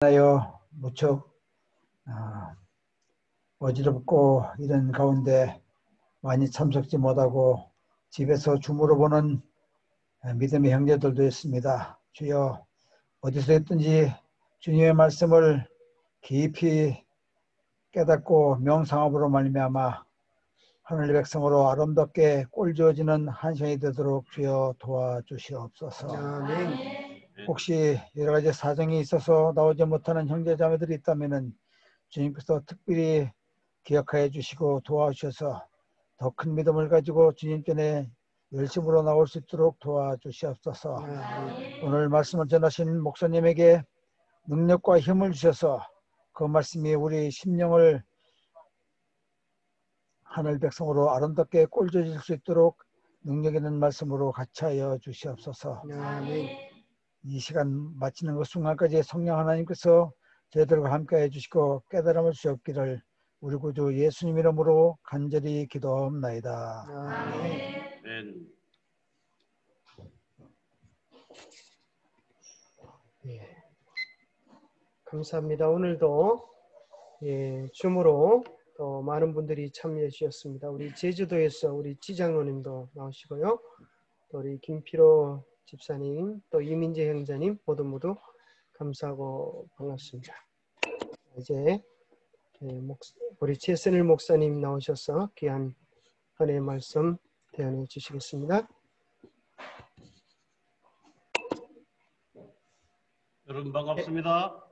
하여 무척 어지럽고 이런 가운데 많이 참석지 못하고 집에서 줌으로 보는 믿음의 형제들도 있습니다. 주여, 어디서 있든지 주님의 말씀을 깊이 깨닫고 명상함으로 말미암아 하늘의 백성으로 아름답게 꼴지어지는 한 시간이 되도록 주여 도와주시옵소서. 아멘. 혹시 여러 가지 사정이 있어서 나오지 못하는 형제자매들이 있다면 주님께서 특별히 기억하여 주시고 도와주셔서 더 큰 믿음을 가지고 주님 전에 열심으로 나올 수 있도록 도와주시옵소서. 오늘 말씀을 전하신 목사님에게 능력과 힘을 주셔서 그 말씀이 우리 심령을 하늘 백성으로 아름답게 꼴져질 수 있도록 능력 있는 말씀으로 같이 하여 주시옵소서. 이 시간 마치는 그 순간까지 성령 하나님께서 저희들과 함께 해주시고 깨달음을 주옵기를 우리 구주 예수님 이름으로 간절히 기도합나이다. 아멘. 예. 감사합니다. 오늘도 줌으로 또 많은 분들이 참여해 주셨습니다. 우리 제주도에서 우리 지장로님도 나오시고요. 또 우리 김필호 집사님, 또 이민재 형제님 모두 감사하고 반갑습니다. 이제 우리 최선일 목사님 나오셔서 귀한 은혜의 말씀 대언해 주시겠습니다. 여러분 반갑습니다.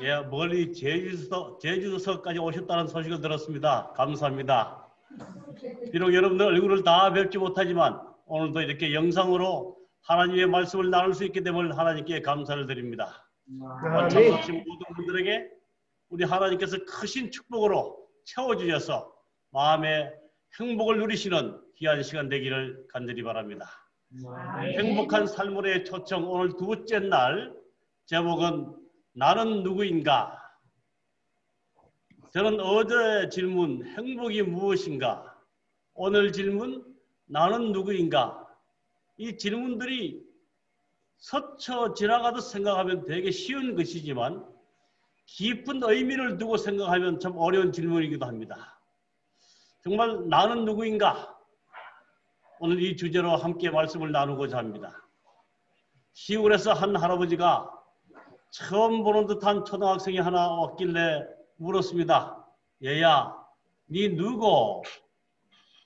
예, 멀리 제주도서까지 오셨다는 소식을 들었습니다. 감사합니다. 비록 여러분들 얼굴을 다 뵙지 못하지만 오늘도 이렇게 영상으로 하나님의 말씀을 나눌 수 있게 됨을 하나님께 감사를 드립니다. 참석하신 모든 분들에게 우리 하나님께서 크신 축복으로 채워주셔서 마음의 행복을 누리시는 귀한 시간 되기를 간절히 바랍니다. 행복한 삶의 초청 오늘 두째 날 제목은 나는 누구인가? 저는 어제 질문 행복이 무엇인가? 오늘 질문 나는 누구인가? 이 질문들이 스쳐 지나가듯 생각하면 되게 쉬운 것이지만 깊은 의미를 두고 생각하면 참 어려운 질문이기도 합니다. 정말 나는 누구인가? 오늘 이 주제로 함께 말씀을 나누고자 합니다. 시골에서 한 할아버지가 처음 보는 듯한 초등학생이 하나 왔길래 물었습니다. 얘야, 네 누구?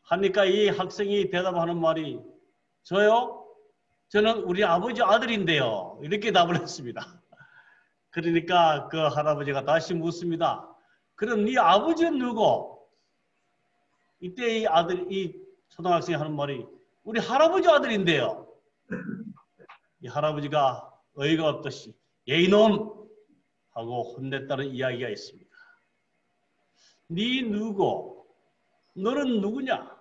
하니까 이 학생이 대답하는 말이 저요? 저는 우리 아버지 아들인데요. 이렇게 답을 했습니다. 그러니까 그 할아버지가 다시 묻습니다. 그럼 네 아버지는 누구? 이때 이 초등학생이 하는 말이 우리 할아버지 아들인데요. 이 할아버지가 어이가 없듯이 이놈! 하고 혼냈다는 이야기가 있습니다. 네 누구? 너는 누구냐?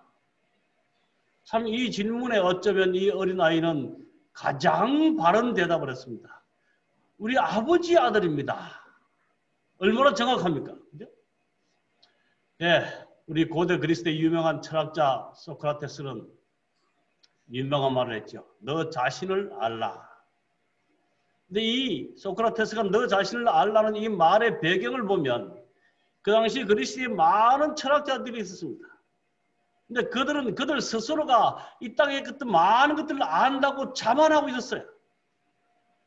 참 이 질문에 어쩌면 이 어린아이는 가장 바른 대답을 했습니다. 우리 아버지 아들입니다. 얼마나 정확합니까? 예, 우리 고대 그리스의 유명한 철학자 소크라테스는 유명한 말을 했죠. 너 자신을 알라. 근데 이 소크라테스가 너 자신을 알라는 이 말의 배경을 보면 그 당시 그리스에 많은 철학자들이 있었습니다. 근데 그들 스스로가 이 땅에 어떤 많은 것들을 안다고 자만하고 있었어요.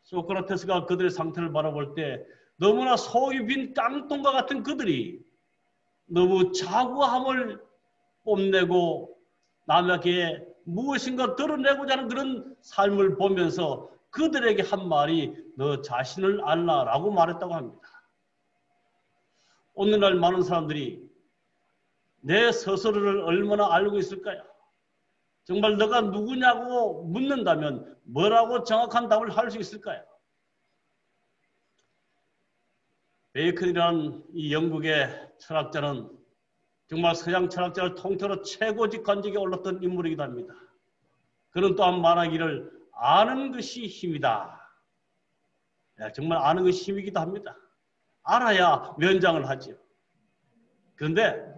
소크라테스가 그들의 상태를 바라볼 때 너무나 속이 빈 깡통과 같은 그들이 너무 자구함을 뽐내고 남에게 무엇인가 드러내고자 하는 그런 삶을 보면서 그들에게 한 말이 너 자신을 알라라고 말했다고 합니다. 오늘날 많은 사람들이 내 스스로를 얼마나 알고 있을까요? 정말 너가 누구냐고 묻는다면 뭐라고 정확한 답을 할 수 있을까요? 베이컨이라는 이 영국의 철학자는 정말 서양 철학자를 통틀어 최고직관직에 올랐던 인물이기도 합니다. 그는 또한 말하기를 아는 것이 힘이다. 정말 아는 것이 힘이기도 합니다. 알아야 면장을 하죠. 그런데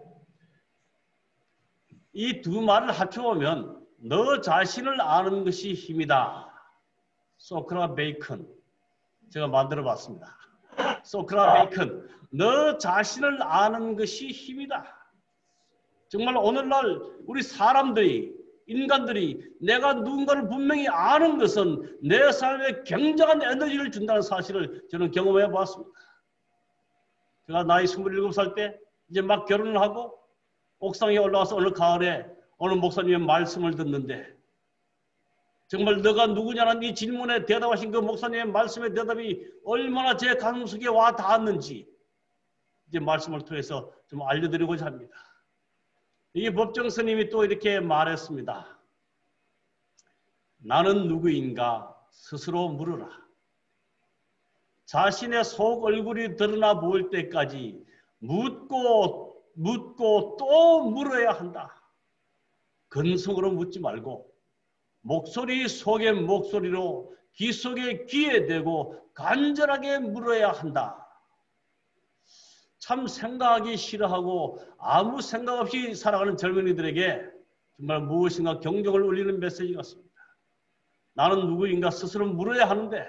이 두 말을 합쳐보면 너 자신을 아는 것이 힘이다. 소크라 베이컨 제가 만들어 봤습니다. 소크라 베이컨, 너 자신을 아는 것이 힘이다. 정말 오늘날 우리 사람들이, 인간들이 내가 누군가를 분명히 아는 것은 내 삶에 굉장한 에너지를 준다는 사실을 저는 경험해 봤습니다. 제가 나이 27살 때 이제 막 결혼을 하고 옥상에 올라와서 어느 가을에 어느 목사님의 말씀을 듣는데 정말 너가 누구냐는 이 질문에 대답하신 그 목사님의 말씀의 대답이 얼마나 제 가슴 속에 와 닿았는지 이제 말씀을 통해서 좀 알려드리고자 합니다. 이 법정 스님이 또 이렇게 말했습니다. 나는 누구인가 스스로 물으라. 자신의 속 얼굴이 드러나 보일 때까지 묻고 또 물어야 한다. 근성으로 묻지 말고 목소리 속에 목소리로 귀 속에 귀에 대고 간절하게 물어야 한다. 참 생각하기 싫어하고 아무 생각 없이 살아가는 젊은이들에게 정말 무엇인가 경종을 울리는 메시지 같습니다. 나는 누구인가 스스로 물어야 하는데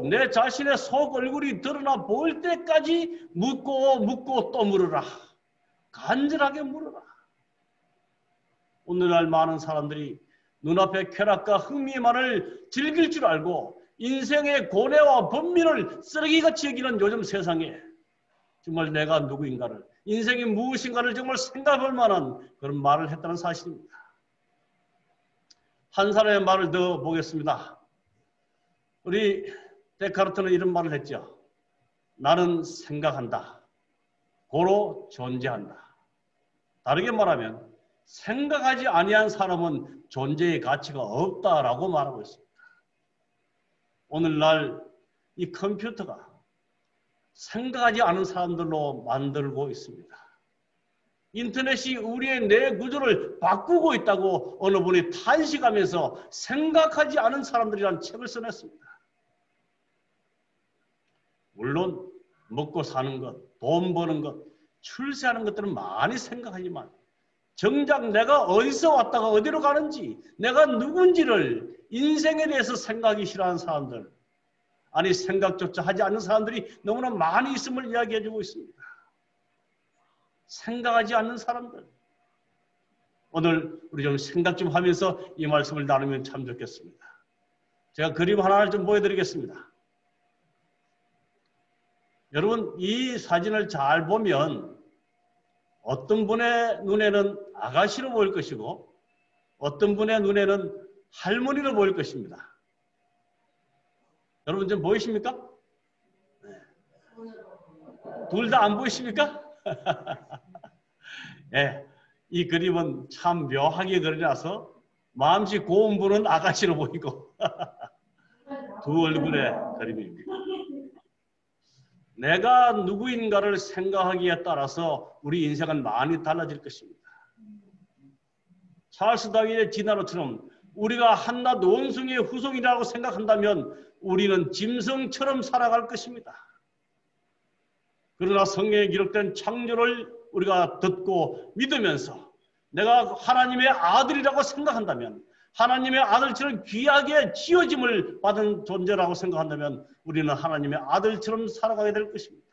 내 자신의 속 얼굴이 드러나 보일 때까지 묻고 또 물어라. 간절하게 물어라. 오늘날 많은 사람들이 눈앞의 쾌락과 흥미만을 즐길 줄 알고 인생의 고뇌와 번민을 쓰레기같이 여기는 요즘 세상에 정말 내가 누구인가를, 인생이 무엇인가를 정말 생각할 만한 그런 말을 했다는 사실입니다. 한 사람의 말을 더 보겠습니다. 우리 데카르트는 이런 말을 했죠. 나는 생각한다. 고로 존재한다. 다르게 말하면 생각하지 아니한 사람은 존재의 가치가 없다라고 말하고 있습니다. 오늘날 이 컴퓨터가 생각하지 않은 사람들로 만들고 있습니다. 인터넷이 우리의 뇌 구조를 바꾸고 있다고 어느 분이 탄식하면서 생각하지 않은 사람들이라는 책을 써냈습니다. 물론 먹고 사는 것, 돈 버는 것, 출세하는 것들은 많이 생각하지만 정작 내가 어디서 왔다가 어디로 가는지, 내가 누군지를 인생에 대해서 생각하기 싫어하는 사람들, 아니 생각조차 하지 않는 사람들이 너무나 많이 있음을 이야기해주고 있습니다. 생각하지 않는 사람들. 오늘 우리 좀 생각 좀 하면서 이 말씀을 나누면 참 좋겠습니다. 제가 그림 하나를 좀 보여드리겠습니다. 여러분 이 사진을 잘 보면 어떤 분의 눈에는 아가씨로 보일 것이고 어떤 분의 눈에는 할머니로 보일 것입니다. 여러분 좀 보이십니까? 네. 둘 다 안 보이십니까? 네, 이 그림은 참 묘하게 그려놔서 마음씨 고운 분은 아가씨로 보이고 두 얼굴의 그림입니다. 내가 누구인가를 생각하기에 따라서 우리 인생은 많이 달라질 것입니다. 찰스 다윈의 진화론처럼 우리가 한낱 원숭이의 후손이라고 생각한다면 우리는 짐승처럼 살아갈 것입니다. 그러나 성경에 기록된 창조를 우리가 듣고 믿으면서 내가 하나님의 아들이라고 생각한다면 하나님의 아들처럼 귀하게 지어짐을 받은 존재라고 생각한다면 우리는 하나님의 아들처럼 살아가게 될 것입니다.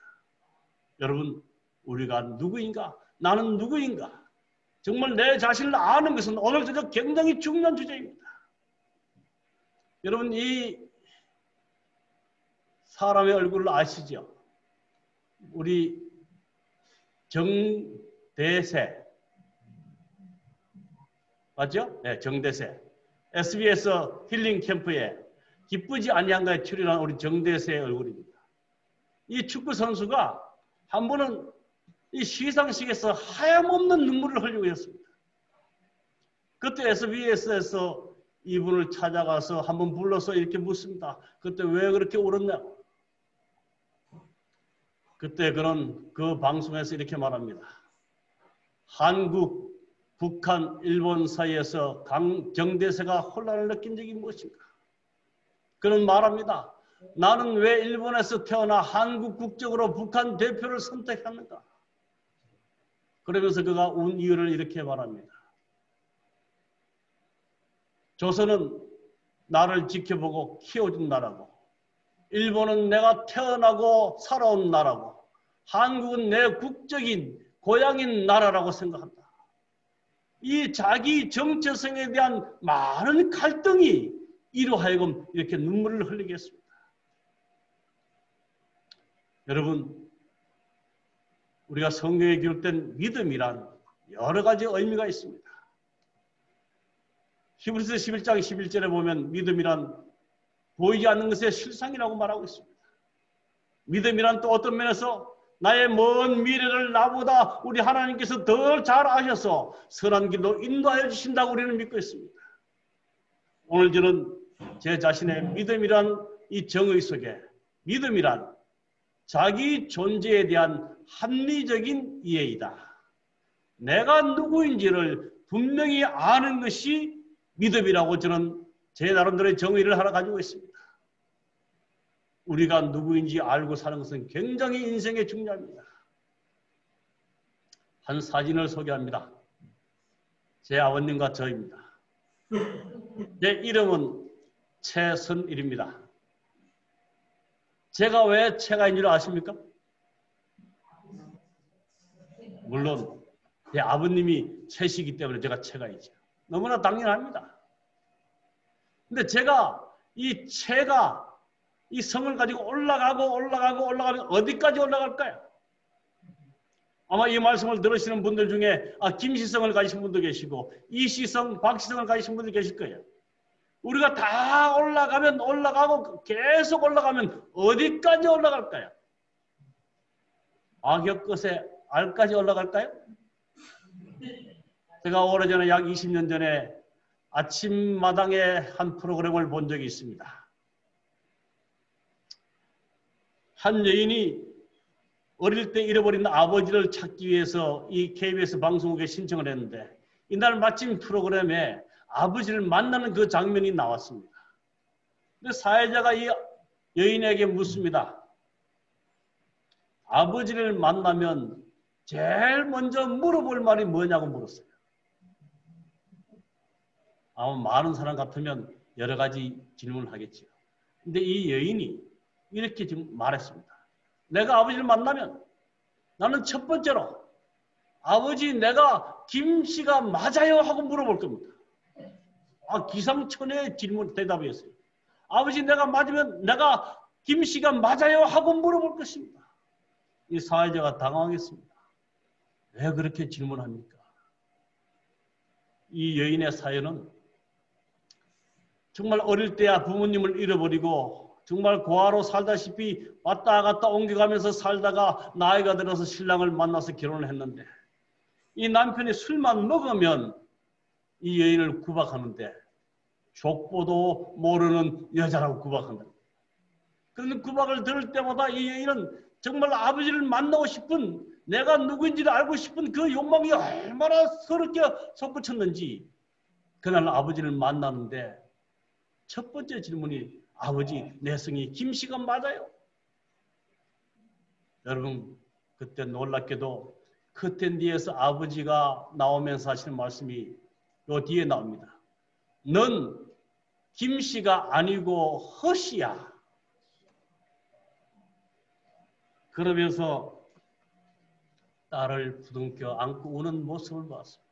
여러분 우리가 누구인가? 나는 누구인가? 정말 내 자신을 아는 것은 오늘 저녁 굉장히 중요한 주제입니다. 여러분 이 사람의 얼굴을 아시죠? 우리 정대세 맞죠? 네, 정대세. SBS 힐링 캠프에 기쁘지 아니한가에 출연한 우리 정대세의 얼굴입니다. 이 축구 선수가 한 번은 이 시상식에서 하염없는 눈물을 흘리고 있었습니다. 그때 SBS에서 이분을 찾아가서 한번 불러서 이렇게 묻습니다. 그때 왜 그렇게 울었냐고. 그때 그는 그 방송에서 이렇게 말합니다. 한국, 북한, 일본 사이에서 정대세가 혼란을 느낀 적이 무엇인가? 그는 말합니다. 나는 왜 일본에서 태어나 한국 국적으로 북한 대표를 선택했는가? 그러면서 그가 운 이유를 이렇게 말합니다. 조선은 나를 지켜보고 키워준 나라고, 일본은 내가 태어나고 살아온 나라고, 한국은 내 국적인 고향인 나라라고 생각한다. 이 자기 정체성에 대한 많은 갈등이 이로 하여금 이렇게 눈물을 흘리게 했습니다. 여러분, 우리가 성경에 기록된 믿음이란 여러 가지 의미가 있습니다. 히브리서 11장 11절에 보면 믿음이란 보이지 않는 것의 실상이라고 말하고 있습니다. 믿음이란 또 어떤 면에서 나의 먼 미래를 나보다 우리 하나님께서 더 잘 아셔서 선한 길로 인도하여 주신다고 우리는 믿고 있습니다. 오늘 저는 제 자신의 믿음이란 이 정의 속에 믿음이란 자기 존재에 대한 합리적인 이해이다. 내가 누구인지를 분명히 아는 것이 믿음이라고 저는 제 나름대로의 정의를 하나 가지고 있습니다. 우리가 누구인지 알고 사는 것은 굉장히 인생에 중요합니다. 한 사진을 소개합니다. 제 아버님과 저입니다. 제 이름은 최선일입니다. 제가 왜 최가인 줄 아십니까? 물론 제 아버님이 최시기 때문에 제가 최가이죠. 너무나 당연합니다. 근데 제가 이 최가 이 성을 가지고 올라가면 어디까지 올라갈까요? 아마 이 말씀을 들으시는 분들 중에 김시성을 가지신 분도 계시고 이시성, 박시성을 가지신 분도 계실 거예요. 우리가 다 올라가면 올라가고 계속 올라가면 어디까지 올라갈까요? 악역 끝에 알까지 올라갈까요? 제가 오래전에 약 20년 전에 아침마당에 한 프로그램을 본 적이 있습니다. 한 여인이 어릴 때 잃어버린 아버지를 찾기 위해서 이 KBS 방송국에 신청을 했는데 이날 마침 프로그램에 아버지를 만나는 그 장면이 나왔습니다. 근데 사회자가 이 여인에게 묻습니다. 아버지를 만나면 제일 먼저 물어볼 말이 뭐냐고 물었어요. 아마 많은 사람 같으면 여러 가지 질문을 하겠죠. 근데 이 여인이 이렇게 지금 말했습니다. 내가 아버지를 만나면 나는 첫 번째로 아버지 내가 김씨가 맞아요 하고 물어볼 겁니다. 기상천외의 질문 대답이었어요. 아버지 내가 맞으면 내가 김씨가 맞아요 하고 물어볼 것입니다. 이 사회자가 당황했습니다. 왜 그렇게 질문합니까? 이 여인의 사연은 정말 어릴 때야 부모님을 잃어버리고 정말 고아로 살다시피 왔다 갔다 옮겨가면서 살다가 나이가 들어서 신랑을 만나서 결혼을 했는데 이 남편이 술만 먹으면 이 여인을 구박하는데 족보도 모르는 여자라고 구박한다. 그런 구박을 들을 때마다 이 여인은 정말 아버지를 만나고 싶은 내가 누구인지를 알고 싶은 그 욕망이 얼마나 서럽게 솟구쳤는지 그날 아버지를 만나는데 첫 번째 질문이 아버지 내 성이 김씨가 맞아요? 여러분 그때 놀랍게도 커튼 뒤에서 아버지가 나오면서 하시는 말씀이 요 뒤에 나옵니다. 넌 김씨가 아니고 허씨야. 그러면서 딸을 부둥켜 안고 우는 모습을 봤습니다.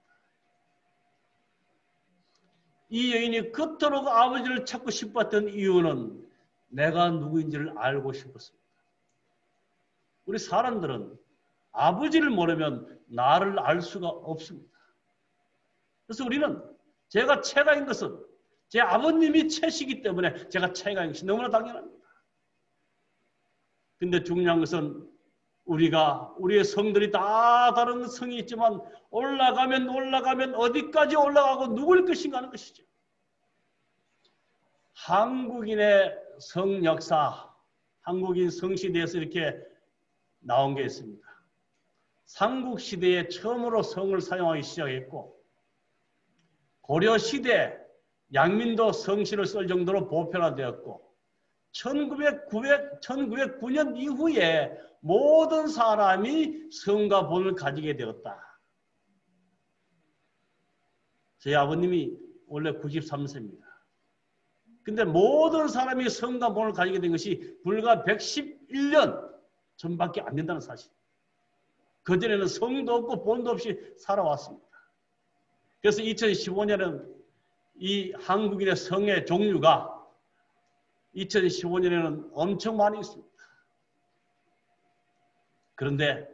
이 여인이 그토록 아버지를 찾고 싶었던 이유는 내가 누구인지를 알고 싶었습니다. 우리 사람들은 아버지를 모르면 나를 알 수가 없습니다. 그래서 우리는 제가 최가인 것은 제 아버님이 최시기 때문에 제가 최가인 것이 너무나 당연합니다. 근데 중요한 것은 우리의 성들이 다 다른 성이 있지만 올라가면 어디까지 올라가고 누굴 것인가 하는 것이죠. 한국인의 성 역사, 한국인 성시대에서 이렇게 나온 게 있습니다. 삼국시대에 처음으로 성을 사용하기 시작했고 고려시대 양민도 성시를 쓸 정도로 보편화되었고 1909년 이후에 모든 사람이 성과 본을 가지게 되었다. 저희 아버님이 원래 93세입니다. 근데 모든 사람이 성과 본을 가지게 된 것이 불과 111년 전밖에 안 된다는 사실. 그전에는 성도 없고 본도 없이 살아왔습니다. 그래서 2015년에는 이 한국인의 성의 종류가 2015년에는 엄청 많이 있습니다. 그런데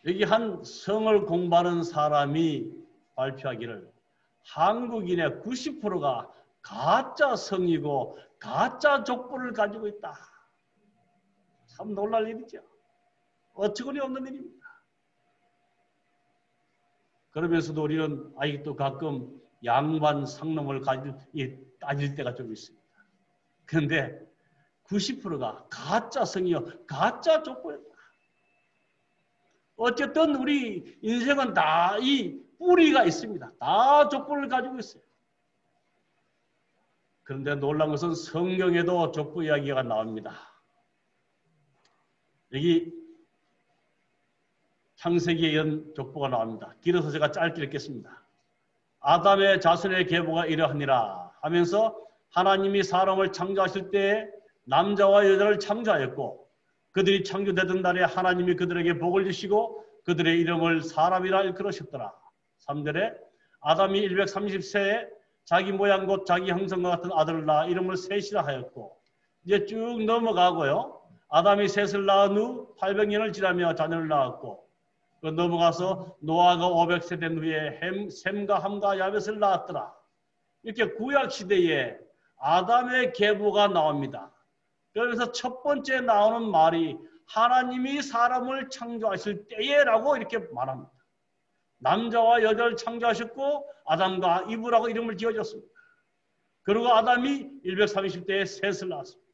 여기 한 성을 공부하는 사람이 발표하기를 한국인의 90%가 가짜 성이고 가짜 족보를 가지고 있다. 참 놀랄 일이죠. 어처구니 없는 일입니다. 그러면서도 우리는 아직도 가끔 양반 상놈을 따질 때가 좀 있습니다. 그런데 90%가 가짜 성이요, 가짜 족보였다. 어쨌든 우리 인생은 다 이 뿌리가 있습니다. 다 족보를 가지고 있어요. 그런데 놀라운 것은 성경에도 족보 이야기가 나옵니다. 여기 창세기에 이런 족보가 나옵니다. 길어서 제가 짧게 읽겠습니다. 아담의 자손의 계보가 이러하니라 하면서 하나님이 사람을 창조하실 때 남자와 여자를 창조하였고 그들이 창조되던 날에 하나님이 그들에게 복을 주시고 그들의 이름을 사람이라 일컬으셨더라. 3절에 아담이 130세에 자기 모양 곧 자기 형상과 같은 아들을 낳아 이름을 셋이라 하였고 이제 쭉 넘어가고요. 아담이 셋을 낳은 후 800년을 지나며 자녀를 낳았고 넘어가서 노아가 500세 된 후에 셈과 함과 야벳을 낳았더라. 이렇게 구약시대에 아담의 계보가 나옵니다. 그래서 첫 번째 나오는 말이 하나님이 사람을 창조하실 때에라고 이렇게 말합니다. 남자와 여자를 창조하셨고 아담과 이브라고 이름을 지어줬습니다. 그리고 아담이 130대에 셋을 낳았습니다.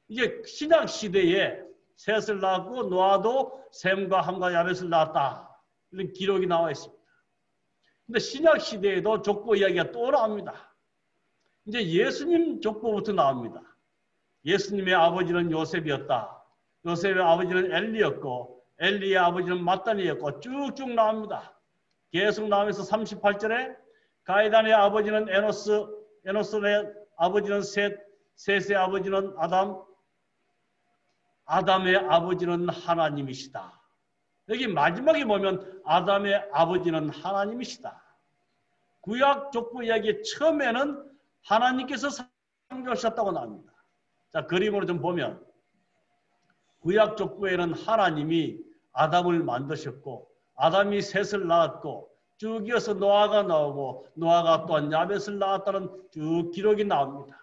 이제 신약 시대에 셋을 낳았고 노아도 셈과 함과 야벳을 낳았다. 이런 기록이 나와 있습니다. 근데 신약 시대에도 족보 이야기가 또 나옵니다. 이제 예수님 족보부터 나옵니다. 예수님의 아버지는 요셉이었다. 요셉의 아버지는 엘리였고 엘리의 아버지는 mat단이었고 쭉쭉 나옵니다. 계속 나오면서 38절에 가이단의 아버지는 에노스, 에노스의 아버지는 셋, 셋의 아버지는 아담, 아담의 아버지는 하나님이시다. 여기 마지막에 보면 아담의 아버지는 하나님이시다. 구약 족보 이야기 처음에는 하나님께서 창조하셨다고 나옵니다. 자, 그림으로 좀 보면 구약 족보에는 하나님이 아담을 만드셨고 아담이 셋을 낳았고 쭉 이어서 노아가 나오고 노아가 또한 야벳을 낳았다는 쭉 기록이 나옵니다.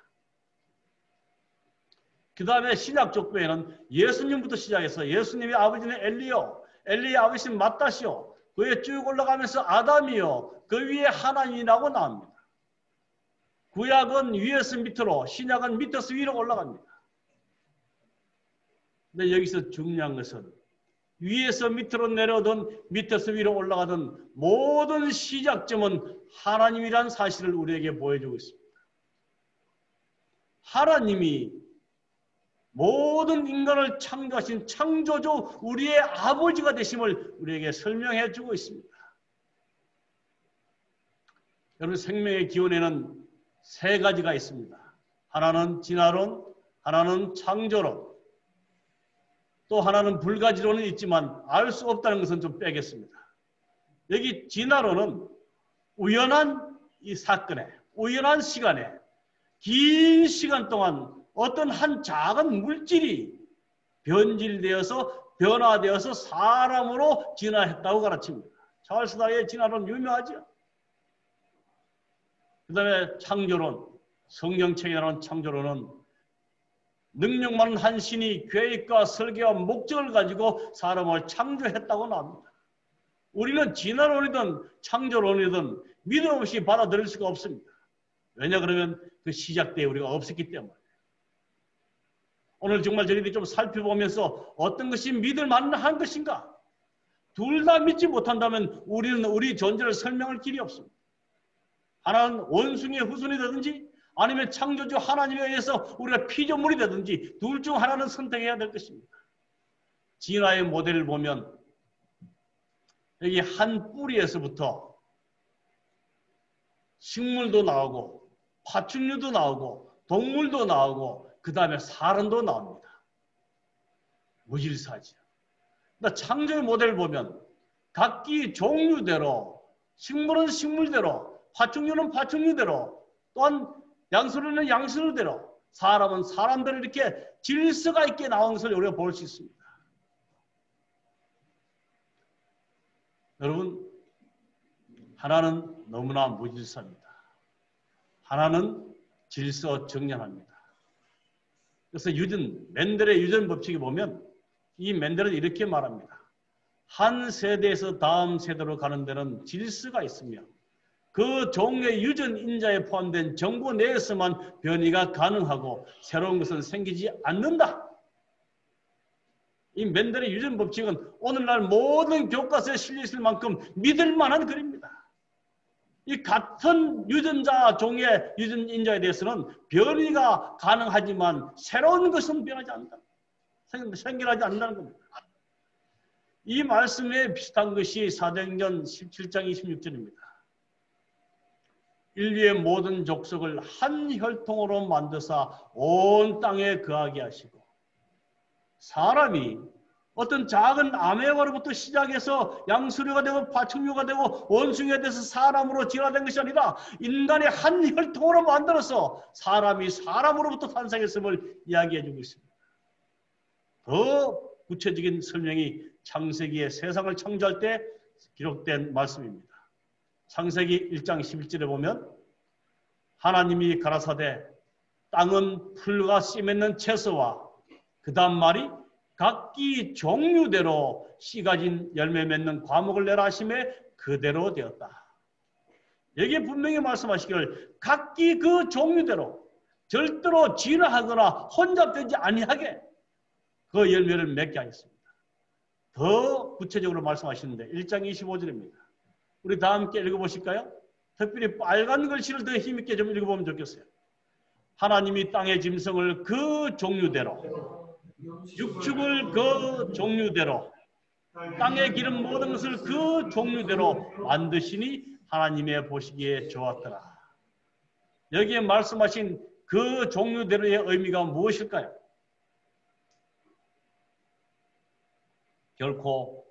그 다음에 신약 족보에는 예수님부터 시작해서 예수님의 아버지는 엘리요, 엘리의 아버지는 mattat이요, 그 위에 쭉 올라가면서 아담이요, 그 위에 하나님이라고 나옵니다. 구약은 위에서 밑으로, 신약은 밑에서 위로 올라갑니다. 근데 여기서 중요한 것은 위에서 밑으로 내려오든 밑에서 위로 올라가든 모든 시작점은 하나님이란 사실을 우리에게 보여주고 있습니다. 하나님이 모든 인간을 창조하신 창조주 우리의 아버지가 되심을 우리에게 설명해 주고 있습니다. 여러분 생명의 기원에는 세 가지가 있습니다. 하나는 진화론, 하나는 창조론, 또 하나는 불가지론은 있지만 알 수 없다는 것은 좀 빼겠습니다. 여기 진화론은 우연한 이 사건에, 우연한 시간에 긴 시간 동안 어떤 한 작은 물질이 변질되어서 변화되어서 사람으로 진화했다고 가르칩니다. 찰스 다윈의 진화론 유명하죠. 그 다음에 창조론, 성경책에 나오는 창조론은 능력 많은 한 신이 계획과 설계와 목적을 가지고 사람을 창조했다고 나옵니다. 우리는 진화론이든 창조론이든 믿음 없이 받아들일 수가 없습니다. 왜냐 그러면 그 시작 때에 우리가 없었기 때문에. 오늘 정말 저희들이 좀 살펴보면서 어떤 것이 믿을 만한 것인가? 둘 다 믿지 못한다면 우리는 우리 존재를 설명할 길이 없습니다. 하나는 원숭이의 후손이 되든지 아니면 창조주 하나님에 의해서 우리가 피조물이 되든지 둘 중 하나는 선택해야 될 것입니다. 진화의 모델을 보면 여기 한 뿌리에서부터 식물도 나오고 파충류도 나오고 동물도 나오고 그 다음에 사람도 나옵니다. 무질서하죠. 그러니까 창조의 모델을 보면 각기 종류대로 식물은 식물대로 파충류는 파충류대로 또한 양수류는 양수류대로 사람은 사람대로 이렇게 질서가 있게 나온 것을 우리가 볼 수 있습니다. 여러분, 하나는 너무나 무질서합니다. 하나는 질서 정연합니다. 그래서 맨델의 유전 법칙에 보면 이 맨델은 이렇게 말합니다. 한 세대에서 다음 세대로 가는 데는 질서가 있으며 그 종의 유전 인자에 포함된 정보 내에서만 변이가 가능하고 새로운 것은 생기지 않는다. 이 맨델의 유전 법칙은 오늘날 모든 교과서에 실려 있을 만큼 믿을 만한 글입니다. 이 같은 유전자 종의 유전 인자에 대해서는 변이가 가능하지만 새로운 것은 변하지 않는다. 생겨나지 않는다는 겁니다. 이 말씀에 비슷한 것이 사도행전 17장 26절입니다. 인류의 모든 족속을 한 혈통으로 만드사 온 땅에 거하게 하시고 사람이 어떤 작은 아메바로부터 시작해서 양수류가 되고 파충류가 되고 원숭이가 돼서 사람으로 진화된 것이 아니라 인간의 한 혈통으로 만들어서 사람이 사람으로부터 탄생했음을 이야기해 주고 있습니다. 더 구체적인 설명이 창세기의 세상을 창조할 때 기록된 말씀입니다. 창세기 1장 11절에 보면 하나님이 가라사대 땅은 풀과 씨 맺는 채소와 그 다음 말이 각기 종류대로 씨 가진 열매 맺는 과목을 내라 하심에 그대로 되었다. 여기에 분명히 말씀하시기를 각기 그 종류대로 절대로 진화하거나 혼잡되지 아니하게 그 열매를 맺게 하였습니다. 더 구체적으로 말씀하시는데 1장 25절입니다. 우리 다 함께 읽어보실까요? 특별히 빨간 글씨를 더 힘있게 좀 읽어보면 좋겠어요. 하나님이 땅의 짐승을 그 종류대로 육축을 그 종류대로 땅에 기른 모든 것을 그 종류대로 만드시니 하나님의 보시기에 좋았더라. 여기에 말씀하신 그 종류대로의 의미가 무엇일까요? 결코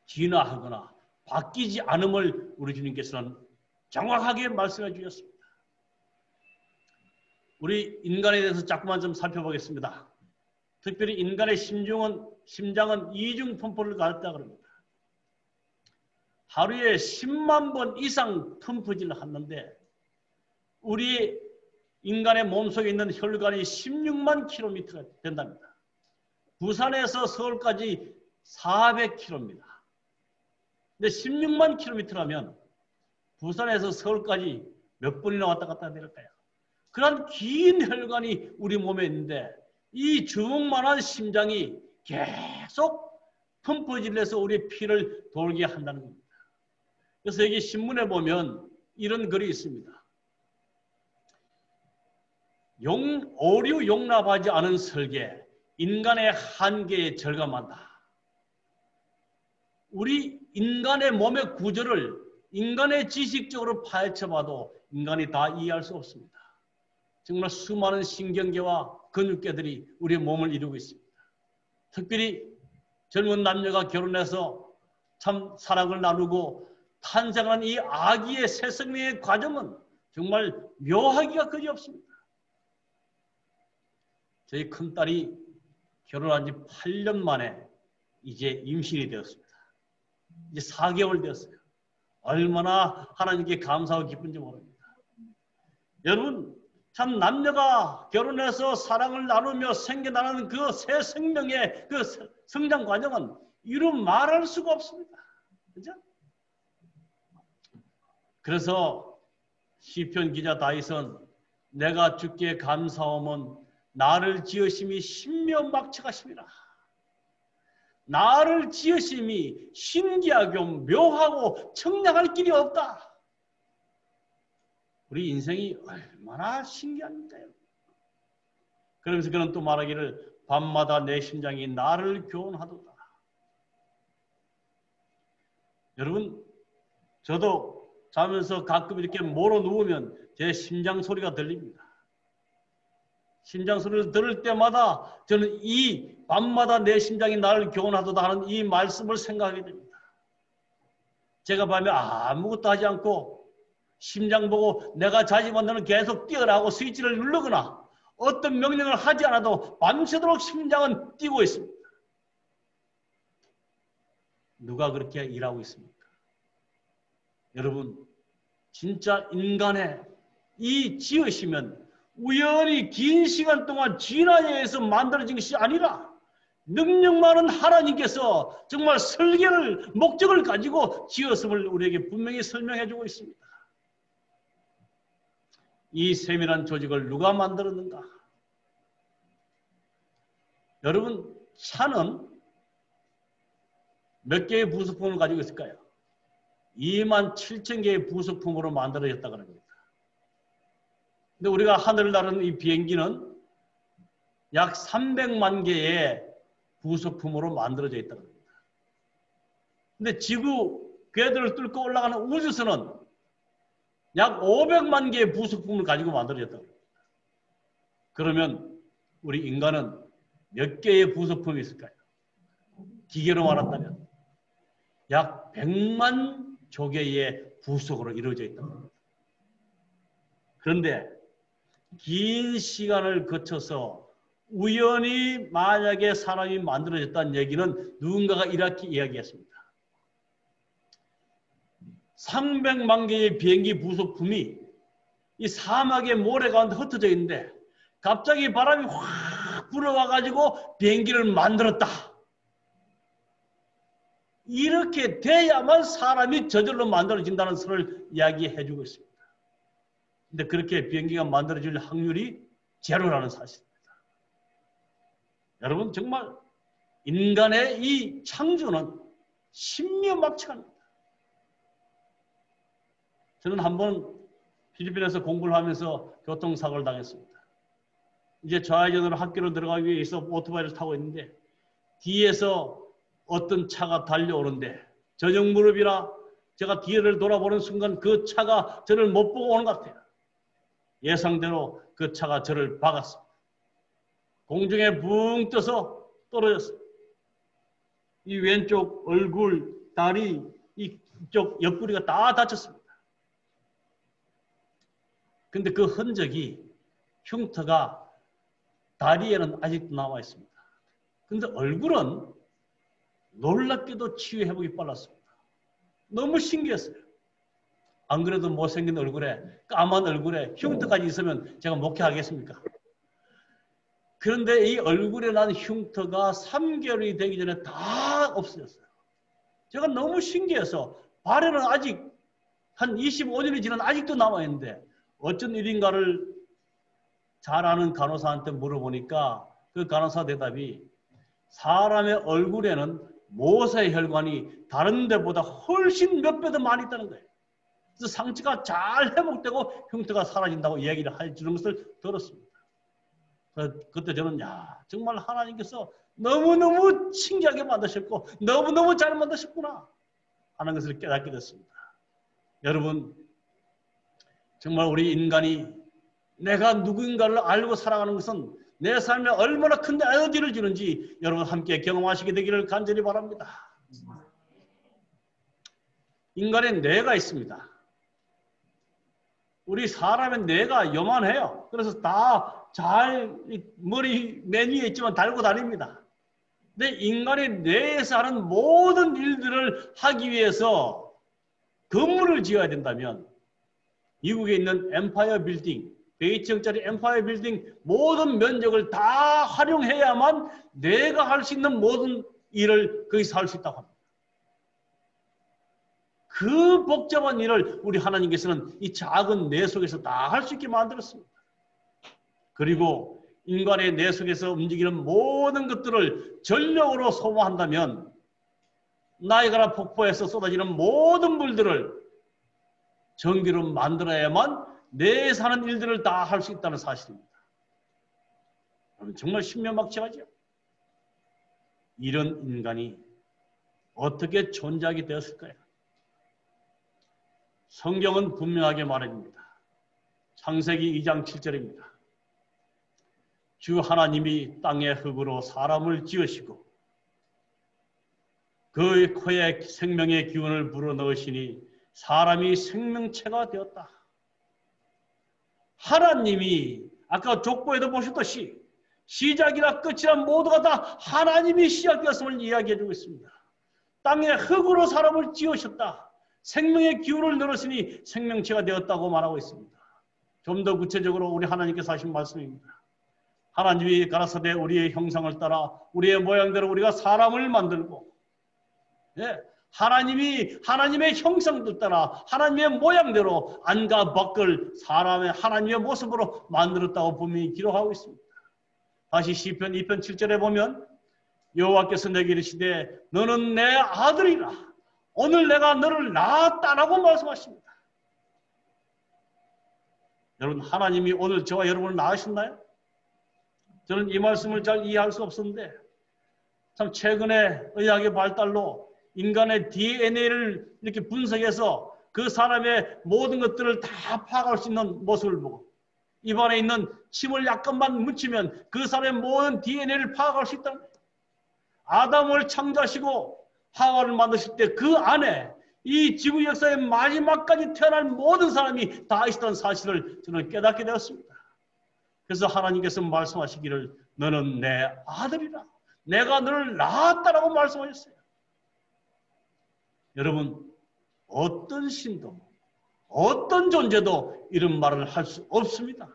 진화하거나 바뀌지 않음을 우리 주님께서는 정확하게 말씀해 주셨습니다. 우리 인간에 대해서 자꾸만 좀 살펴보겠습니다. 특별히 인간의 심장은 이중 펌프를 가졌다 그럽니다. 하루에 10만 번 이상 펌프질을 하는데 우리 인간의 몸속에 있는 혈관이 16만 킬로미터가 된답니다. 부산에서 서울까지 400km입니다. 근데 16만 킬로미터라면 부산에서 서울까지 몇 번이나 왔다 갔다 될까요? 그런 긴 혈관이 우리 몸에 있는데 이 주먹만한 심장이 계속 펌프질을 해서 우리의 피를 돌게 한다는 겁니다. 그래서 여기 신문에 보면 이런 글이 있습니다. 오류 용납하지 않은 설계, 인간의 한계에 절감한다. 우리 인간의 몸의 구조를 인간의 지식적으로 파헤쳐봐도 인간이 다 이해할 수 없습니다. 정말 수많은 신경계와 근육계들이 우리의 몸을 이루고 있습니다. 특별히 젊은 남녀가 결혼해서 참 사랑을 나누고 탄생한 이 아기의 새 생명의 과정은 정말 묘하기가 그지없습니다. 저희 큰딸이 결혼한 지 8년 만에 이제 임신이 되었습니다. 이제 4개월 되었어요. 얼마나 하나님께 감사하고 기쁜지 모릅니다. 여러분, 참 남녀가 결혼해서 사랑을 나누며 생겨나는 그 새 생명의 그 성장 과정은 이루 말할 수가 없습니다. 그죠? 그래서 시편 기자 다윗은 내가 주께 감사함은 나를 지으심이 신묘막측하심이라. 나를 지으심이 신기하고 묘하고 청량할 길이 없다. 우리 인생이 얼마나 신기합니까? 그러면서 그는 또 말하기를 밤마다 내 심장이 나를 교훈하도다. 여러분, 저도 자면서 가끔 이렇게 몰아 누우면 제 심장 소리가 들립니다. 심장 소리를 들을 때마다 저는 이 밤마다 내 심장이 나를 교훈하도다 하는 이 말씀을 생각하게 됩니다. 제가 밤에 아무것도 하지 않고 심장 보고 내가 자지만 너는 계속 뛰어라고 스위치를 누르거나 어떤 명령을 하지 않아도 밤새도록 심장은 뛰고 있습니다. 누가 그렇게 일하고 있습니까? 여러분, 진짜 인간의 이 지으시면 우연히 긴 시간 동안 진화에 의해서 만들어진 것이 아니라 능력 많은 하나님께서 정말 설계를 목적을 가지고 지었음을 우리에게 분명히 설명해 주고 있습니다. 이 세밀한 조직을 누가 만들었는가? 여러분, 차는 몇 개의 부속품을 가지고 있을까요? 27,000개의 부속품으로 만들어졌다고 합니다. 근데 우리가 하늘을 나르는 이 비행기는 약 300만 개의 부속품으로 만들어져 있다고 합니다. 근데 지구 궤도를 뚫고 올라가는 우주선은 약 500만 개의 부속품을 가지고 만들어졌다고 합니다. 그러면 우리 인간은 몇 개의 부속품이 있을까요? 기계로 말한다면 약 100만 조개의 부속으로 이루어져 있다고 합니다. 그런데 긴 시간을 거쳐서 우연히 만약에 사람이 만들어졌다는 얘기는 누군가가 이렇게 이야기했습니다. 300만 개의 비행기 부속품이 이 사막의 모래 가운데 흩어져 있는데 갑자기 바람이 확 불어와가지고 비행기를 만들었다. 이렇게 돼야만 사람이 저절로 만들어진다는 설을 이야기해주고 있습니다. 근데 그렇게 비행기가 만들어질 확률이 제로라는 사실입니다. 여러분, 정말 인간의 이 창조는 신묘막측합니다. 저는 한번 필리핀에서 공부를 하면서 교통사고를 당했습니다. 이제 좌회전으로 학교로 들어가기 위해서 오토바이를 타고 있는데 뒤에서 어떤 차가 달려오는데 저녁 무렵이라 제가 뒤를 돌아보는 순간 그 차가 저를 못 보고 오는 것 같아요. 예상대로 그 차가 저를 박았습니다. 공중에 붕 떠서 떨어졌습니다. 이 왼쪽 얼굴, 다리, 이쪽 옆구리가 다 다쳤습니다. 근데 그 흔적이 흉터가 다리에는 아직도 남아 있습니다. 근데 얼굴은 놀랍게도 치유 회복이 빨랐습니다. 너무 신기했어요. 안 그래도 못생긴 얼굴에 까만 얼굴에 흉터까지 있으면 제가 목회하겠습니까? 그런데 이 얼굴에 난 흉터가 3개월이 되기 전에 다 없어졌어요. 제가 너무 신기해서 발에는 아직 한 25년이 지난 아직도 남아있는데 어쩐 일인가를 잘 아는 간호사한테 물어보니까 그 간호사 대답이 사람의 얼굴에는 모세 혈관이 다른 데보다 훨씬 몇 배 더 많이 있다는 거예요. 그래서 상처가 잘 회복되고 흉터가 사라진다고 이야기를 해주는 것을 들었습니다. 그때 저는 정말 하나님께서 너무너무 신기하게 만드셨고 너무너무 잘 만드셨구나 하는 것을 깨닫게 됐습니다. 여러분, 정말 우리 인간이 내가 누군가를 알고 살아가는 것은 내 삶에 얼마나 큰 에너지를 주는지 여러분 함께 경험하시게 되기를 간절히 바랍니다. 인간의 뇌가 있습니다. 우리 사람의 뇌가 요만해요. 그래서 다 잘 머리 맨 위에 있지만 달고 다닙니다. 근데 인간의 뇌에서 하는 모든 일들을 하기 위해서 건물을 지어야 된다면 미국에 있는 엠파이어 빌딩, 102층짜리 엠파이어 빌딩 모든 면적을 다 활용해야만 뇌가 할 수 있는 모든 일을 거기서 할 수 있다고 합니다. 그 복잡한 일을 우리 하나님께서는 이 작은 뇌 속에서 다 할 수 있게 만들었습니다. 그리고 인간의 뇌 속에서 움직이는 모든 것들을 전력으로 소모한다면 나이가라 폭포에서 쏟아지는 모든 물들을 전기로 만들어야만 뇌에서 하는 일들을 다 할 수 있다는 사실입니다. 정말 신묘막측하죠. 이런 인간이 어떻게 존재하게 되었을까요? 성경은 분명하게 말합니다. 창세기 2장 7절입니다. 주 하나님이 땅의 흙으로 사람을 지으시고 그의 코에 생명의 기운을 불어넣으시니 사람이 생명체가 되었다. 하나님이 아까 족보에도 보셨듯이 시작이나 끝이나 모두가 다 하나님이 시작되었음을 이야기해주고 있습니다. 땅의 흙으로 사람을 지으셨다. 생명의 기운을 넣으시니 생명체가 되었다고 말하고 있습니다. 좀 더 구체적으로 우리 하나님께서 하신 말씀입니다. 하나님이 가라사대 우리의 형상을 따라 우리의 모양대로 우리가 사람을 만들고, 예, 하나님이 하나님의 형상을 따라 하나님의 모양대로 안과 밖을 사람의 하나님의 모습으로 만들었다고 분명히 기록하고 있습니다. 다시 시편 2편 7절에 보면 여호와께서 내게 이르시되 너는 내 아들이라 오늘 내가 너를 낳았다라고 말씀하십니다. 여러분, 하나님이 오늘 저와 여러분을 낳으셨나요? 저는 이 말씀을 잘 이해할 수 없었는데 참 최근에 의학의 발달로 인간의 DNA를 이렇게 분석해서 그 사람의 모든 것들을 다 파악할 수 있는 모습을 보고 입안에 있는 침을 약간만 묻히면 그 사람의 모든 DNA를 파악할 수 있다는 거예요. 아담을 창조하시고 하와를 만드실 때 그 안에 이 지구 역사의 마지막까지 태어날 모든 사람이 다 있었다는 사실을 저는 깨닫게 되었습니다. 그래서 하나님께서 말씀하시기를 너는 내 아들이라 내가 너를 낳았다라고 말씀하셨어요. 여러분, 어떤 신도 어떤 존재도 이런 말을 할 수 없습니다.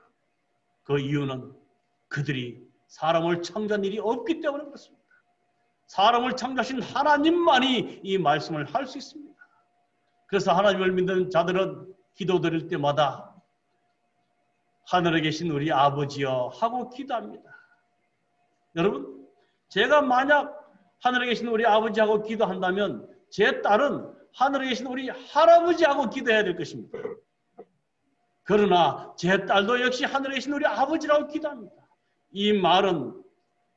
그 이유는 그들이 사람을 창조한 일이 없기 때문에 그렇습니다. 사람을 창조하신 하나님만이 이 말씀을 할 수 있습니다. 그래서 하나님을 믿는 자들은 기도드릴 때마다 하늘에 계신 우리 아버지여 하고 기도합니다. 여러분, 제가 만약 하늘에 계신 우리 아버지하고 기도한다면 제 딸은 하늘에 계신 우리 할아버지하고 기도해야 될 것입니다. 그러나 제 딸도 역시 하늘에 계신 우리 아버지라고 기도합니다. 이 말은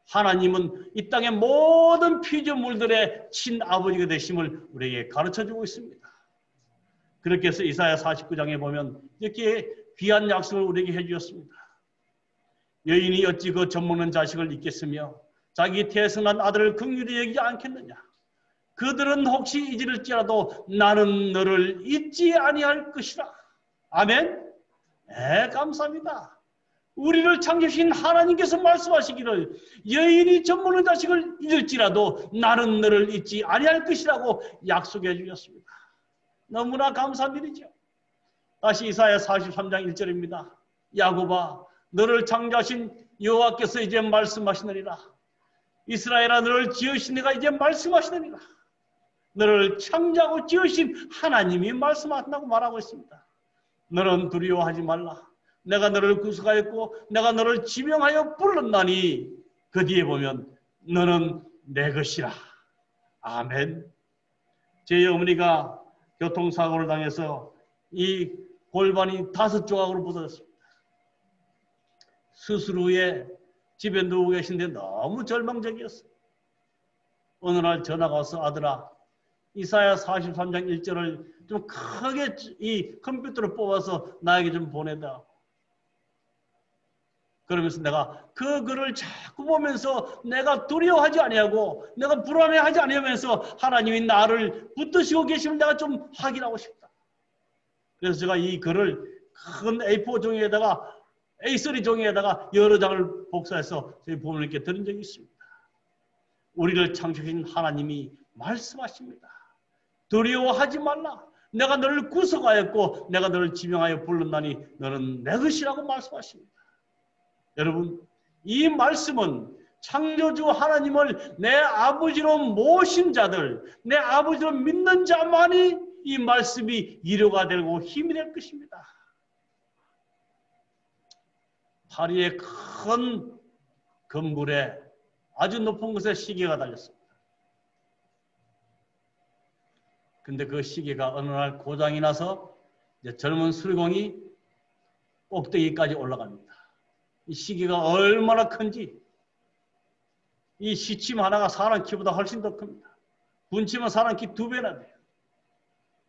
하나님은 이 땅의 모든 피조물들의 친아버지가 되심을 우리에게 가르쳐주고 있습니다. 그렇게 해서 이사야 49장에 보면 이렇게 귀한 약속을 우리에게 해주셨습니다. 여인이 어찌 그 젖먹는 자식을 잊겠으며 자기 태생한 아들을 긍휼히 여기지 않겠느냐. 그들은 혹시 잊을지라도 나는 너를 잊지 아니할 것이라. 아멘. 네, 감사합니다. 우리를 창조하신 하나님께서 말씀하시기를 여인이 젖먹는 자식을 잊을지라도 나는 너를 잊지 아니할 것이라고 약속해 주셨습니다. 너무나 감사한 일이죠. 다시 이사야 43장 1절입니다. 야곱아 너를 창조하신 여호와께서 이제 말씀하시느니라. 이스라엘아 너를 지으신 이가 이제 말씀하시느니라. 너를 창조하고 지으신 하나님이 말씀하신다고 말하고 있습니다. 너는 두려워하지 말라. 내가 너를 구속하였고 내가 너를 지명하여 불렀나니 그 뒤에 보면 너는 내 것이라. 아멘. 제 어머니가 교통사고를 당해서 이 골반이 5조각으로 부서졌습니다. 수술 후에 집에 누워 계신데 너무 절망적이었어요. 어느 날 전화가 와서 아들아 이사야 43장 1절을 좀 크게 이 컴퓨터로 뽑아서 나에게 좀 보내다. 그러면서 내가 그 글을 자꾸 보면서 내가 두려워하지 아니하고 내가 불안해하지 아니하면서 하나님이 나를 붙드시고 계시면 내가 좀 확인하고 싶다. 그래서 제가 이 글을 큰 A4 종이에다가 A3 종이에다가 여러 장을 복사해서 저희 부모님께 드린 적이 있습니다. 우리를 창조하신 하나님이 말씀하십니다. 두려워하지 말라. 내가 너를 구속하였고 내가 너를 지명하여 불렀나니 너는 내 것이라고 말씀하십니다. 여러분, 이 말씀은 창조주 하나님을 내 아버지로 모신 자들, 내 아버지로 믿는 자만이 이 말씀이 위로가 되고 힘이 될 것입니다. 파리의 큰 건물에 아주 높은 곳에 시계가 달렸습니다. 근데 그 시계가 어느 날 고장이 나서 이제 젊은 수리공이 꼭대기까지 올라갑니다. 이 시계가 얼마나 큰지 이 시침 하나가 사람 키보다 훨씬 더 큽니다. 분침은 사람 키 2배나 돼요.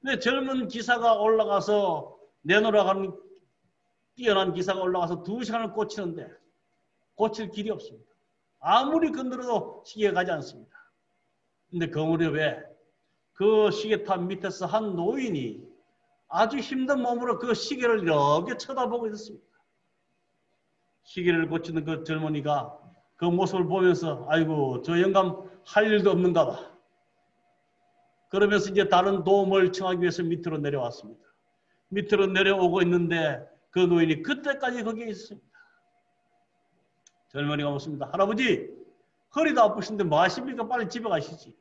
근데 젊은 기사가 올라가서 내놓으라고 뛰어난 기사가 올라가서 2시간을 고치는데 고칠 길이 없습니다. 아무리 건드려도 시계가 가지 않습니다. 근데 그 무렵에 그 시계탑 밑에서 한 노인이 아주 힘든 몸으로 그 시계를 이렇게 쳐다보고 있었습니다. 시계를 고치는 그 젊은이가 그 모습을 보면서 아이고 저 영감 할 일도 없는가 봐. 그러면서 이제 다른 도움을 청하기 위해서 밑으로 내려왔습니다. 밑으로 내려오고 있는데 그 노인이 그때까지 거기에 있었습니다. 젊은이가 묻습니다. 할아버지 허리도 아프신데 뭐 하십니까? 빨리 집에 가시지.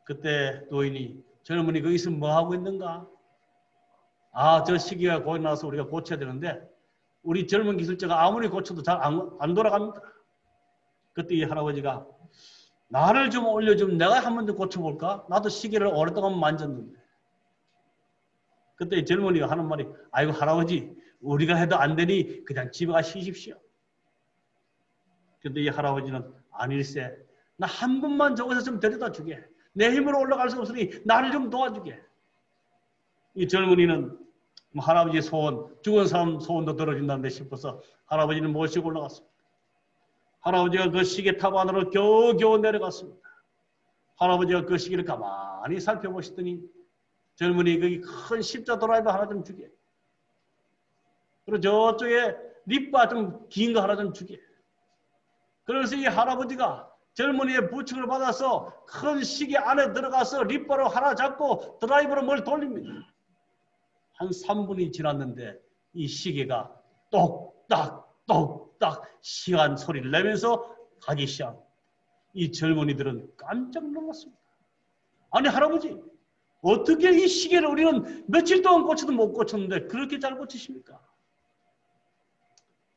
그때 노인이 젊은이 거기 있으면 뭐 하고 있는가? 아, 저 시계가 고장나서 우리가 고쳐야 되는데 우리 젊은 기술자가 아무리 고쳐도 잘 안 돌아갑니다. 그때 이 할아버지가 나를 좀 올려주면 내가 한 번 더 고쳐볼까? 나도 시계를 오랫동안 만졌는데. 그때 이 젊은이가 하는 말이 아이고 할아버지 우리가 해도 안 되니 그냥 집에 가 쉬십시오. 근데 이 할아버지는 아닐세 나 한 번만 저곳에 좀 데려다 주게. 내 힘으로 올라갈 수 없으니 나를 좀 도와주게. 이 젊은이는 할아버지의 소원, 죽은 사람 소원도 들어준다는데 싶어서 할아버지는 모시고 올라갔습니다. 할아버지가 그 시계탑 안으로 겨우겨우 내려갔습니다. 할아버지가 그 시계를 가만히 살펴보시더니 젊은이 거기 큰 십자 드라이버 하나 좀 주게. 그리고 저쪽에 립바 좀 긴 거 하나 좀 주게. 그래서 이 할아버지가 젊은이의 부축을 받아서 큰 시계 안에 들어가서 립바로 하나 잡고 드라이버로 뭘 돌립니다. 한 3분이 지났는데 이 시계가 똑딱 똑딱 시간 소리를 내면서 가기 시작. 이 젊은이들은 깜짝 놀랐습니다. 아니 할아버지 어떻게 이 시계를 우리는 며칠 동안 고쳐도 못 고쳤는데 그렇게 잘 고치십니까?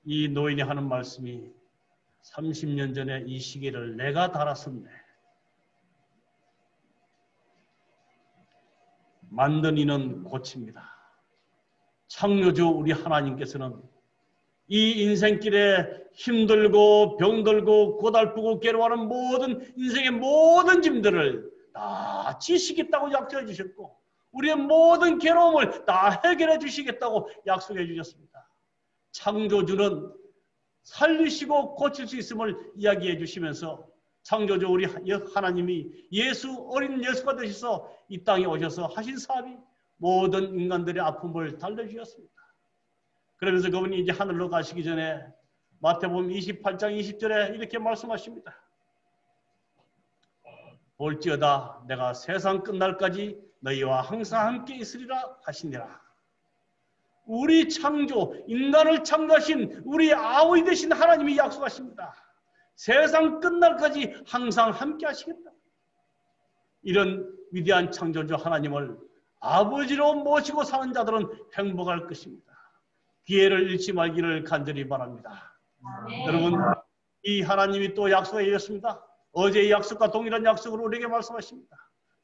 이 노인이 하는 말씀이 30년 전에 이 시계를 내가 달았었네. 만든 이는 고칩니다. 창조주 우리 하나님께서는 이 인생길에 힘들고 병들고 고달프고 괴로워하는 모든 인생의 모든 짐들을 다 지시겠다고 약속해 주셨고 우리의 모든 괴로움을 다 해결해 주시겠다고 약속해 주셨습니다. 창조주는 살리시고 고칠 수 있음을 이야기해 주시면서 창조주 우리 하나님이 어린 예수가 되셔서 이 땅에 오셔서 하신 사업이 모든 인간들의 아픔을 달래주셨습니다. 그러면서 그분이 이제 하늘로 가시기 전에 마태복음 28장 20절에 이렇게 말씀하십니다. 볼지어다 내가 세상 끝날까지 너희와 항상 함께 있으리라 하시니라. 우리 창조, 인간을 창조하신 우리 아버지 되신 하나님이 약속하십니다. 세상 끝날까지 항상 함께 하시겠다. 이런 위대한 창조주 하나님을 아버지로 모시고 사는 자들은 행복할 것입니다. 기회를 잃지 말기를 간절히 바랍니다. 네. 여러분, 이 하나님이 또 약속해 주셨습니다. 어제의 약속과 동일한 약속으로 우리에게 말씀하십니다.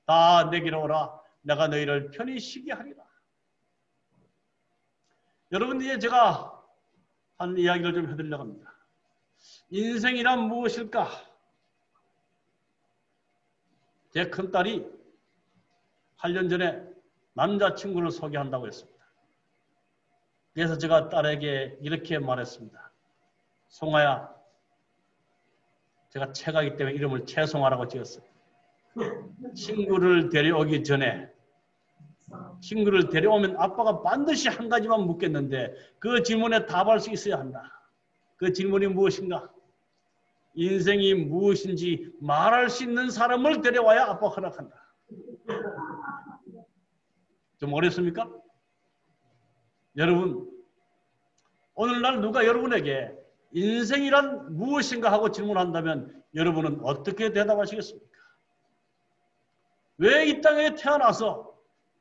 다 내게로 오라. 내가 너희를 편히 쉬게 하리라. 여러분, 이제 제가 한 이야기를 좀 해드리려고 합니다. 인생이란 무엇일까? 제 큰딸이 8년 전에 남자친구를 소개한다고 했습니다. 그래서 제가 딸에게 이렇게 말했습니다. 송아야, 제가 채가기 때문에 이름을 채송아라고 지었어요. 친구를 데려오기 전에 친구를 데려오면 아빠가 반드시 한 가지만 묻겠는데 그 질문에 답할 수 있어야 한다. 그 질문이 무엇인가? 인생이 무엇인지 말할 수 있는 사람을 데려와야 아빠가 허락한다. 좀 어렵습니까? 여러분, 오늘날 누가 여러분에게 인생이란 무엇인가 하고 질문한다면 여러분은 어떻게 대답하시겠습니까? 왜 이 땅에 태어나서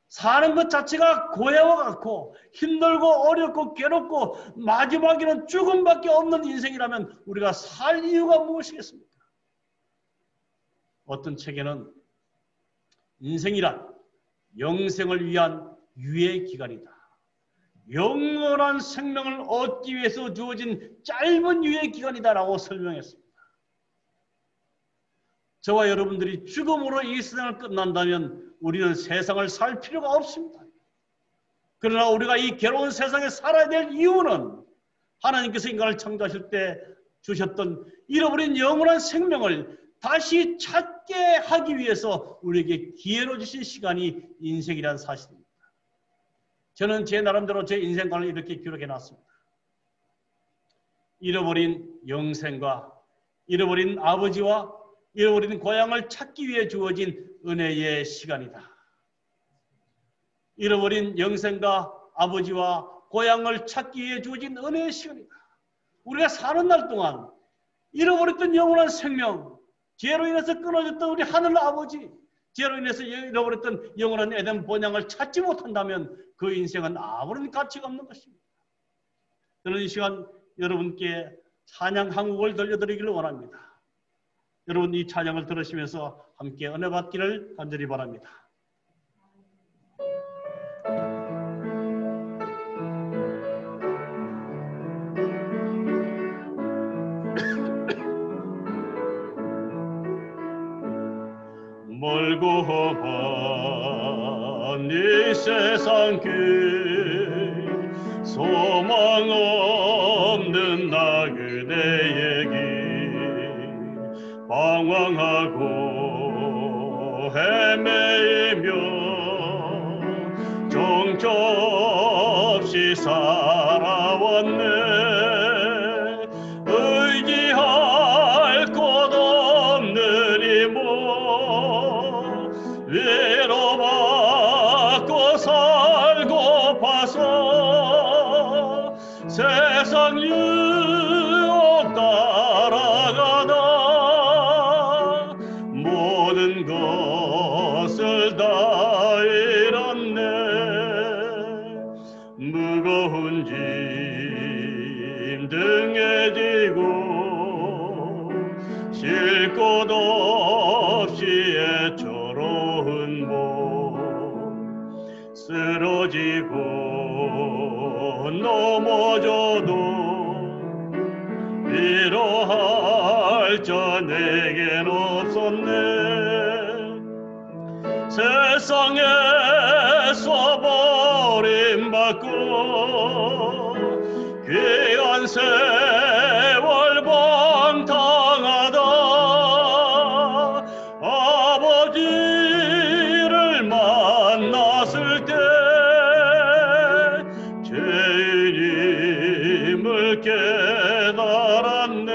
사는 것 자체가 고해와 같고 힘들고 어렵고 괴롭고 마지막에는 죽음밖에 없는 인생이라면 우리가 살 이유가 무엇이겠습니까? 어떤 책에는 인생이란 영생을 위한 유예 기간이다. 영원한 생명을 얻기 위해서 주어진 짧은 유예 기간이다라고 설명했습니다. 저와 여러분들이 죽음으로 이 세상을 끝난다면 우리는 세상을 살 필요가 없습니다. 그러나 우리가 이 괴로운 세상에 살아야 될 이유는 하나님께서 인간을 창조하실 때 주셨던 잃어버린 영원한 생명을 다시 찾게 하기 위해서 우리에게 기회로 주신 시간이 인생이라는 사실입니다. 저는 제 나름대로 제 인생관을 이렇게 기록해 놨습니다. 잃어버린 영생과 잃어버린 아버지와 잃어버린 고향을 찾기 위해 주어진 은혜의 시간이다. 잃어버린 영생과 아버지와 고향을 찾기 위해 주어진 은혜의 시간이다. 우리가 사는 날 동안 잃어버렸던 영원한 생명, 죄로 인해서 끊어졌던 우리 하늘 아버지, 죄로 인해서 잃어버렸던 영원한 에덴 본향을 찾지 못한다면 그 인생은 아무런 가치가 없는 것입니다. 저는 이 시간 여러분께 찬양 한 곡을 들려드리기를 원합니다. 여러분 이 찬양을 들으시면서 함께 은혜 받기를 간절히 바랍니다. 멀고 험한 이 세상 길 소망 없는 나 그대의 길 방황하고 헤매이며 정처 없이 살아왔네. 의지할 곳 없는 이 몸 위로받고 살고파서 세상 유혹 따라가다 모든 것을 다 잃었네. 무거운 짐 등에 지고 쉴 곳 없이 애처로운 몸 쓰러지고 넘어져도 위로할 자 내겐 없었네. 세상에서 버림받고 귀한 세월 방탕하다 아버지를 만났을 때 죄인임을 깨달았네.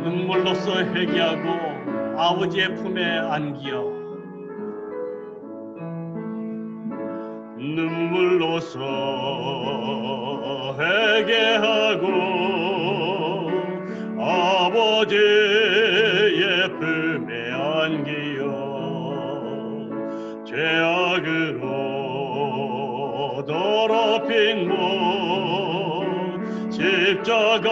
눈물로써 회개하고 아버지의 품에 안기어 눈물로써 회개하고 아버지의 품에 안기어 죄악으로 더럽힌 몸 십자가에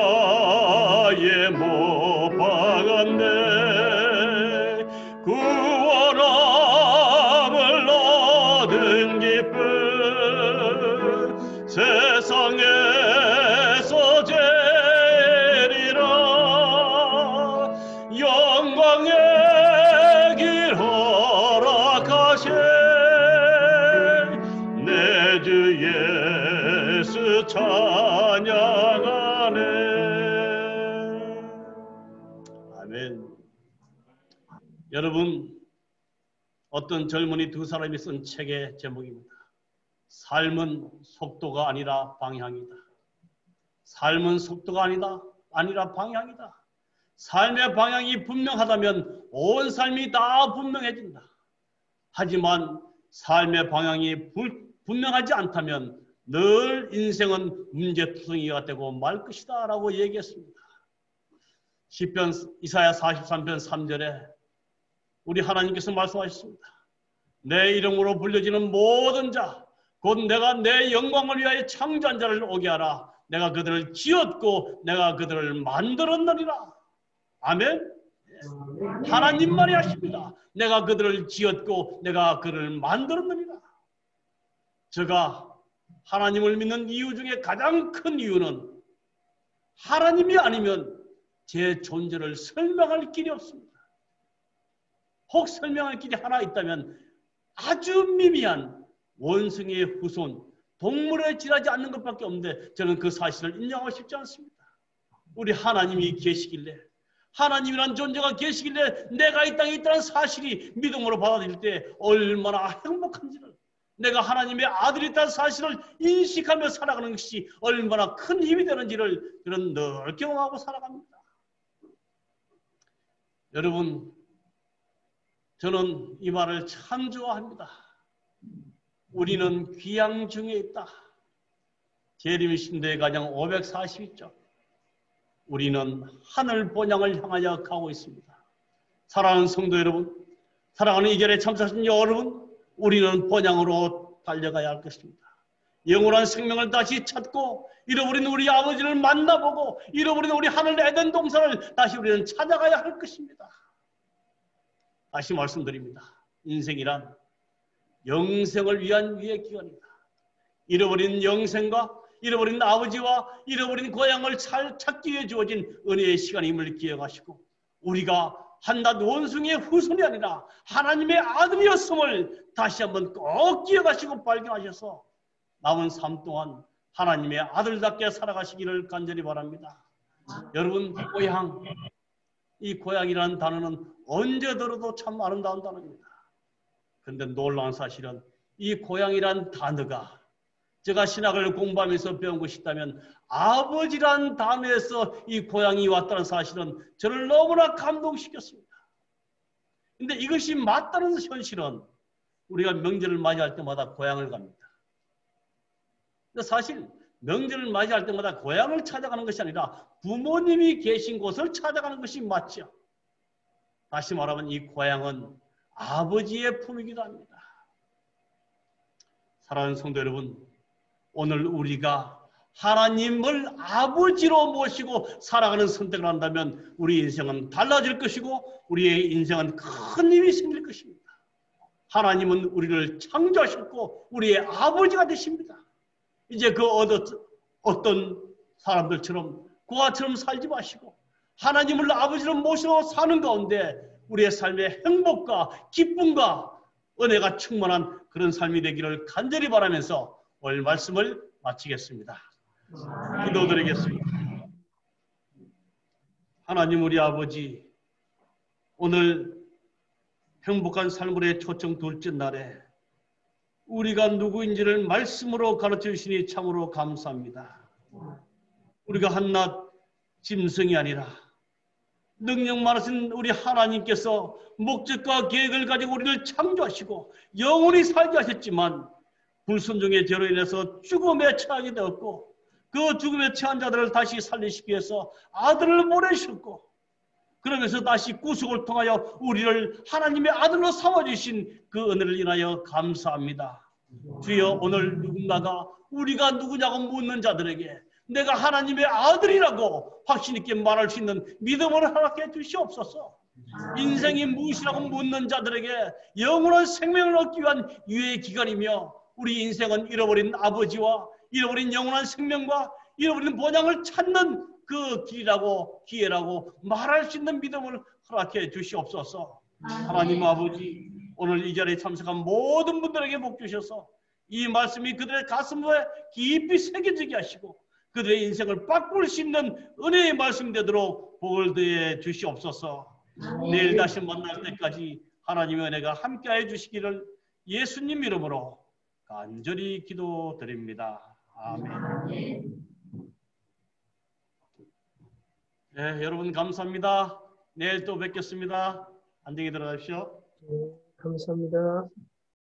못 박았네. 구원함을 얻은 기쁨 세상에서 제리라 영광의 길 허락하신 내 주 예수 찬양하네. 아멘. 여러분, 어떤 젊은이 두 사람이 쓴 책의 제목입니다. 삶은 속도가 아니라 방향이다. 삶은 속도가 아니라 방향이다. 삶의 방향이 분명하다면 온 삶이 다 분명해진다. 하지만 삶의 방향이 분명하지 않다면 늘 인생은 문제투성이가 되고 말 것이다 라고 얘기했습니다. 시편 이사야 43편 3절에 우리 하나님께서 말씀하셨습니다. 내 이름으로 불려지는 모든 자 곧 내가 내 영광을 위하여 창조한 자를 오게 하라. 내가 그들을 지었고 내가 그들을 만들었느니라. 아멘. 하나님 말이 하십니다. 내가 그들을 지었고 내가 그들을 만들었느니라. 제가 하나님을 믿는 이유 중에 가장 큰 이유는 하나님이 아니면 제 존재를 설명할 길이 없습니다. 혹 설명할 길이 하나 있다면 아주 미미한 원숭이의 후손, 동물에 지나지 않는 것밖에 없는데 저는 그 사실을 인정하고 싶지 않습니다. 우리 하나님이 계시길래, 하나님이란 존재가 계시길래 내가 이 땅에 있다는 사실이 믿음으로 받아들일 때 얼마나 행복한지를, 내가 하나님의 아들이 있다는 사실을 인식하며 살아가는 것이 얼마나 큰 힘이 되는지를 저는 늘 경험하고 살아갑니다. 여러분, 저는 이 말을 참 좋아합니다. 우리는 귀양 중에 있다. 재림 신도의 가정 542쪽. 우리는 하늘 본향을 향하여 가고 있습니다. 사랑하는 성도 여러분, 사랑하는 이 자리에 참석하신 여러분, 우리는 본향으로 달려가야 할 것입니다. 영원한 생명을 다시 찾고 잃어버린 우리 아버지를 만나보고 잃어버린 우리 하늘 에덴 동산을 다시 우리는 찾아가야 할 것입니다. 다시 말씀드립니다. 인생이란 영생을 위한 위의 기간입니다. 잃어버린 영생과 잃어버린 아버지와 잃어버린 고향을 잘 찾기 위해 주어진 은혜의 시간임을 기억하시고 우리가 한낱 원숭이의 후손이 아니라 하나님의 아들이었음을 다시 한번 꼭 기억하시고 발견하셔서 남은 삶 동안 하나님의 아들답게 살아가시기를 간절히 바랍니다. 여러분, 고향, 이 고향이라는 단어는 언제 들어도 참 아름다운 단어입니다. 그런데 놀라운 사실은 이 고향이란 단어가 제가 신학을 공부하면서 배운 것이 있다면 아버지란 단어에서 이 고향이 왔다는 사실은 저를 너무나 감동시켰습니다. 그런데 이것이 맞다는 현실은 우리가 명절을 맞이할 때마다 고향을 갑니다. 근데 사실 명절을 맞이할 때마다 고향을 찾아가는 것이 아니라 부모님이 계신 곳을 찾아가는 것이 맞죠. 다시 말하면 이 고향은 아버지의 품이기도 합니다. 사랑하는 성도 여러분, 오늘 우리가 하나님을 아버지로 모시고 살아가는 선택을 한다면 우리 인생은 달라질 것이고 우리의 인생은 큰 힘이 생길 것입니다. 하나님은 우리를 창조하셨고 우리의 아버지가 되십니다. 이제 그 어떤 사람들처럼 고아처럼 살지 마시고 하나님을 아버지로 모시고 사는 가운데 우리의 삶의 행복과 기쁨과 은혜가 충만한 그런 삶이 되기를 간절히 바라면서 오늘 말씀을 마치겠습니다. 기도드리겠습니다. 하나님 우리 아버지, 오늘 행복한 삶의 초청 둘째 날에 우리가 누구인지를 말씀으로 가르쳐 주시니 참으로 감사합니다. 우리가 한낱 짐승이 아니라 능력 많으신 우리 하나님께서 목적과 계획을 가지고 우리를 창조하시고 영원히 살게 하셨지만 불순종의 죄로 인해서 죽음에 처하게 되었고 그 죽음에 처한 자들을 다시 살리시기 위해서 아들을 보내셨고 그러면서 다시 구속을 통하여 우리를 하나님의 아들로 삼아주신 그 은혜를 인하여 감사합니다. 주여, 오늘 누군가가 우리가 누구냐고 묻는 자들에게 내가 하나님의 아들이라고 확신 있게 말할 수 있는 믿음을 허락해 주시옵소서. 인생이 무엇이라고 묻는 자들에게 영원한 생명을 얻기 위한 유예의 기간이며 우리 인생은 잃어버린 아버지와 잃어버린 영원한 생명과 잃어버린 본향을 찾는 그 길이라고 기회라고 말할 수 있는 믿음을 허락해 주시옵소서. 하나님 아버지, 오늘 이 자리에 참석한 모든 분들에게 복 주셔서 이 말씀이 그들의 가슴에 깊이 새겨지게 하시고 그들의 인생을 바꿀 수 있는 은혜의 말씀 되도록 복을 더해 주시옵소서. 내일 다시 만날 때까지 하나님의 은혜가 함께해 주시기를 예수님 이름으로 간절히 기도드립니다. 아멘. 네, 여러분 감사합니다. 내일 또 뵙겠습니다. 안녕히 들어가십시오. 감사합니다.